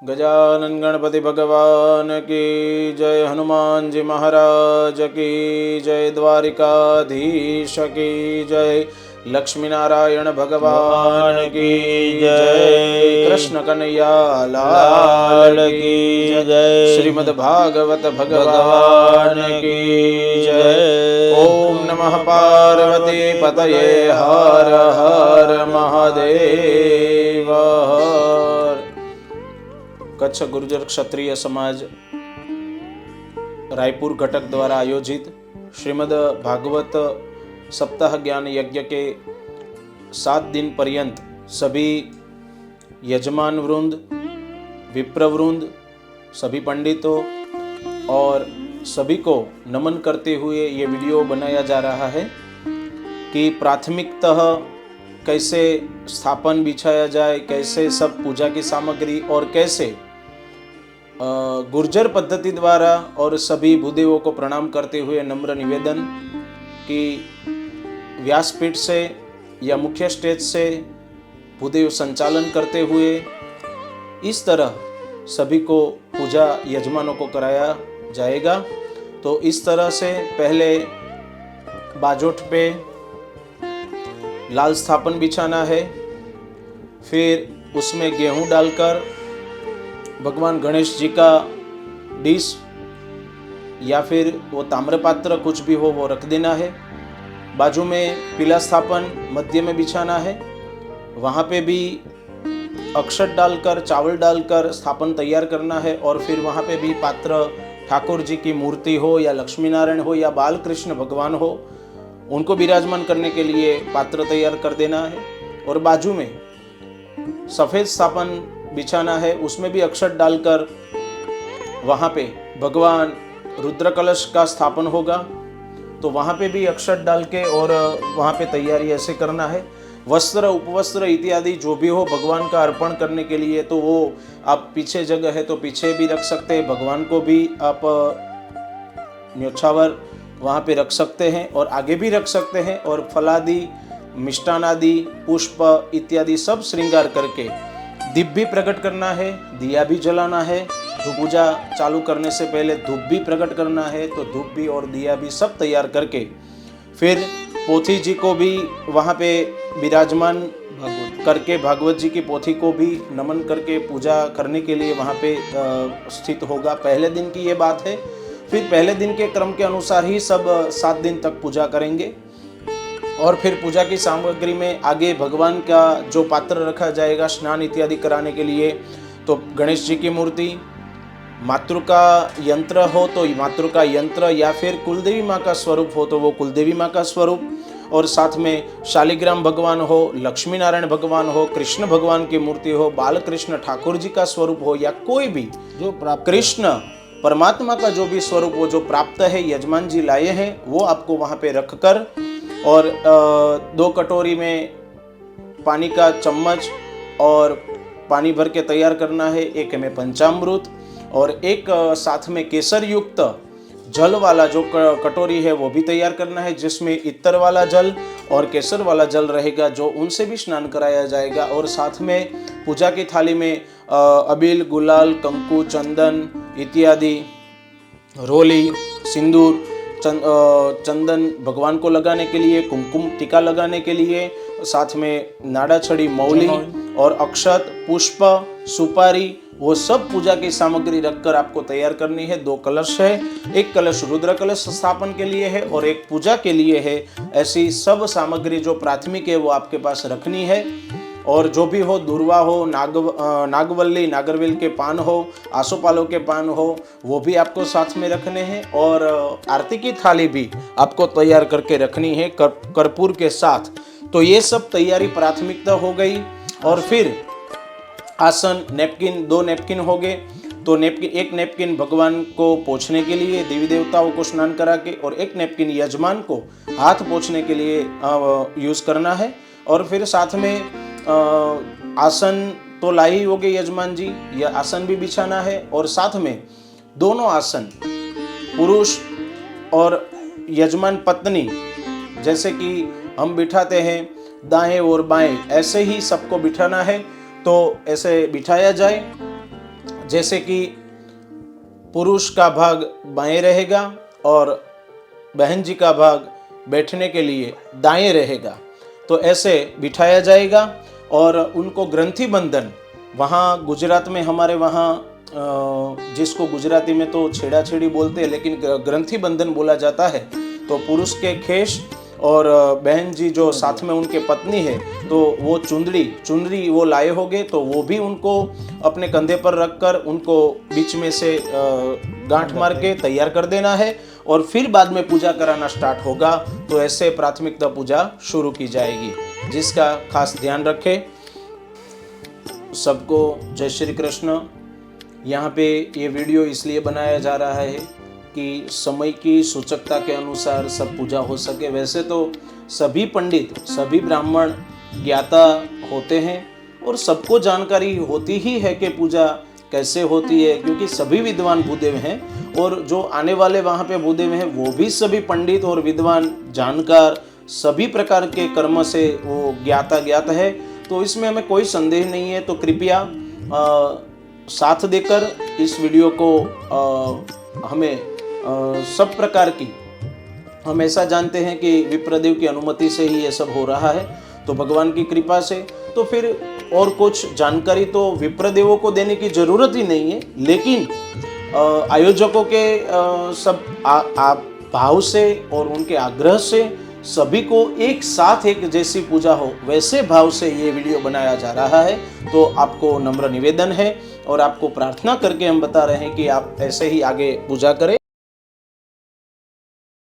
गजानन गणपति भगवान की जय, हनुमान जी महाराज की जय, द्वारिकाधीश की जय, लक्ष्मी नारायण भगवान की जय, कृष्ण कन्हैया लाल की जय, श्रीमद् भागवत भगवान की जय। ओम नमः पार्वती पतये, हर हर महादेव। कच्छ गुर्जर क्षत्रिय समाज रायपुर घटक द्वारा आयोजित श्रीमद् भागवत सप्ताह ज्ञान यज्ञ के 7 दिन पर्यंत सभी यजमान वृंद, विप्र वृंद, सभी पंडितों और सभी को नमन करते हुए ये वीडियो बनाया जा रहा है कि प्राथमिकतः कैसे स्थापन बिछाया जाए, कैसे सब पूजा की सामग्री और कैसे गुर्जर पद्धति द्वारा, और सभी भूदेवों को प्रणाम करते हुए नम्र निवेदन कि व्यासपीठ से या मुख्य स्टेज से भूदेव संचालन करते हुए इस तरह सभी को पूजा यजमानों को कराया जाएगा। तो इस तरह से पहले बाजोठ पे लाल स्थापन बिछाना है, फिर उसमें गेहूं डालकर भगवान गणेश जी का डिश या फिर वो ताम्रपात्र कुछ भी हो वो रख देना है। बाजू में पीला स्थापन मध्य में बिछाना है, वहाँ पे भी अक्षत डालकर चावल डालकर स्थापन तैयार करना है। और फिर वहाँ पे भी पात्र ठाकुर जी की मूर्ति हो या लक्ष्मी नारायण हो या बाल कृष्ण भगवान हो, उनको विराजमान करने के लिए पात्र तैयार कर देना है। और बाजू में सफ़ेद स्थापन बिछाना है, उसमें भी अक्षत डालकर वहाँ पे भगवान रुद्र कलश का स्थापन होगा, तो वहाँ पे भी अक्षत डाल के और वहाँ पे तैयारी ऐसे करना है। वस्त्र उपवस्त्र इत्यादि जो भी हो भगवान का अर्पण करने के लिए, तो वो आप पीछे जगह है तो पीछे भी रख सकते हैं, भगवान को भी आप न्योछावर वहाँ पे रख सकते हैं और आगे भी रख सकते हैं। और फलादि, मिष्टान आदि, पुष्प इत्यादि सब श्रृंगार करके दीप भी प्रकट करना है, दिया भी जलाना है। धूप पूजा चालू करने से पहले धूप भी प्रकट करना है, तो धूप भी और दिया भी सब तैयार करके फिर पोथी जी को भी वहाँ पे विराजमान करके भागवत जी की पोथी को भी नमन करके पूजा करने के लिए वहाँ पे स्थित होगा। पहले दिन की ये बात है। फिर पहले दिन के क्रम के अनुसार ही सब 7 दिन तक पूजा करेंगे। और फिर पूजा की सामग्री में आगे भगवान का जो पात्र रखा जाएगा स्नान इत्यादि कराने के लिए, तो गणेश जी की मूर्ति, मातृका यंत्र हो तो मातृका यंत्र, या फिर कुलदेवी माँ का स्वरूप हो तो वो कुलदेवी माँ का स्वरूप, और साथ में शालिग्राम भगवान हो, लक्ष्मी नारायण भगवान हो, कृष्ण भगवान की मूर्ति हो, बाल कृष्ण ठाकुर जी का स्वरूप हो, या कोई भी जो कृष्ण परमात्मा का जो भी स्वरूप वो जो प्राप्त है यजमान जी लाए हैं, वो आपको वहाँ पे रख कर और 2 कटोरी में पानी का चम्मच और पानी भर के तैयार करना है। एक में पंचामृत और एक साथ में केसर युक्त जल वाला जो कटोरी है वो भी तैयार करना है, जिसमें इत्तर वाला जल और केसर वाला जल रहेगा, जो उनसे भी स्नान कराया जाएगा। और साथ में पूजा की थाली में अबील, गुलाल, कंकु, चंदन इत्यादि, रोली, सिंदूर, चंदन भगवान को लगाने के लिए, कुमकुम टीका लगाने के लिए, साथ में नाड़ा छड़ी, मौली और अक्षत, पुष्प, सुपारी, वो सब पूजा की सामग्री रखकर आपको तैयार करनी है। 2 कलश है, एक कलश रुद्र कलश स्थापन के लिए है और एक पूजा के लिए है। ऐसी सब सामग्री जो प्राथमिक है वो आपके पास रखनी है। और जो भी हो, दुर्वा हो, नागवल्ली, नागरवेल के पान हो, आसोपालों के पान हो, वो भी आपको साथ में रखने हैं। और आरती की थाली भी आपको तैयार करके रखनी है कर्पूर के साथ। तो ये सब तैयारी प्राथमिकता हो गई। और फिर आसन, नैपकिन, 2 नैपकिन हो गए, तो एक नैपकिन भगवान को पोंछने के लिए, देवी देवताओं को स्नान करा के, और एक नैपकिन यजमान को हाथ पोंछने के लिए यूज करना है। और फिर साथ में आसन तो लाई ही होगे यजमान जी, यह आसन भी बिछाना है। और साथ में दोनों आसन पुरुष और यजमान पत्नी जैसे कि हम बिठाते हैं दाएं और बाएं, ऐसे ही सबको बिठाना है। तो ऐसे बिठाया जाए। जैसे कि पुरुष का भाग बाएं रहेगा और बहन जी का भाग बैठने के लिए दाएं रहेगा। तो ऐसे बिठाया जाएगा और उनको ग्रंथि बंधन, वहाँ गुजरात में हमारे वहाँ जिसको गुजराती में तो छेड़ा छेड़ी बोलते हैं, लेकिन ग्रंथि बंधन बोला जाता है। तो पुरुष के खेश और बहन जी जो साथ में उनके पत्नी है, तो वो चुनरी वो लाए होंगे, तो वो भी उनको अपने कंधे पर रखकर उनको बीच में से गांठ मार के तैयार कर देना है और फिर बाद में पूजा कराना स्टार्ट होगा। तो ऐसे प्राथमिकता पूजा शुरू की जाएगी, जिसका खास ध्यान रखें। सबको जय श्री कृष्ण। यहाँ पे ये वीडियो इसलिए बनाया जा रहा है कि समय की सूचकता के अनुसार सब पूजा हो सके। वैसे तो सभी पंडित, सभी ब्राह्मण ज्ञाता होते हैं और सबको जानकारी होती ही है कि पूजा कैसे होती है, क्योंकि सभी विद्वान भूदेव हैं और जो आने वाले वहाँ पे भूदेव हैं वो भी सभी पंडित और विद्वान जानकार, सभी प्रकार के कर्म से वो ज्ञात है। तो इसमें हमें कोई संदेह नहीं है। तो कृपया साथ देकर इस वीडियो को हमें सब प्रकार की, हम ऐसा जानते हैं कि विप्रदेव की अनुमति से ही ये सब हो रहा है, तो भगवान की कृपा से। तो फिर और कुछ जानकारी तो विप्रदेवों को देने की जरूरत ही नहीं है, लेकिन आयोजकों के सब भाव से और उनके आग्रह से सभी को एक साथ एक जैसी पूजा हो, वैसे भाव से ये वीडियो बनाया जा रहा है। तो आपको नम्र निवेदन है और आपको प्रार्थना करके हम बता रहे हैं कि आप ऐसे ही आगे पूजा करें।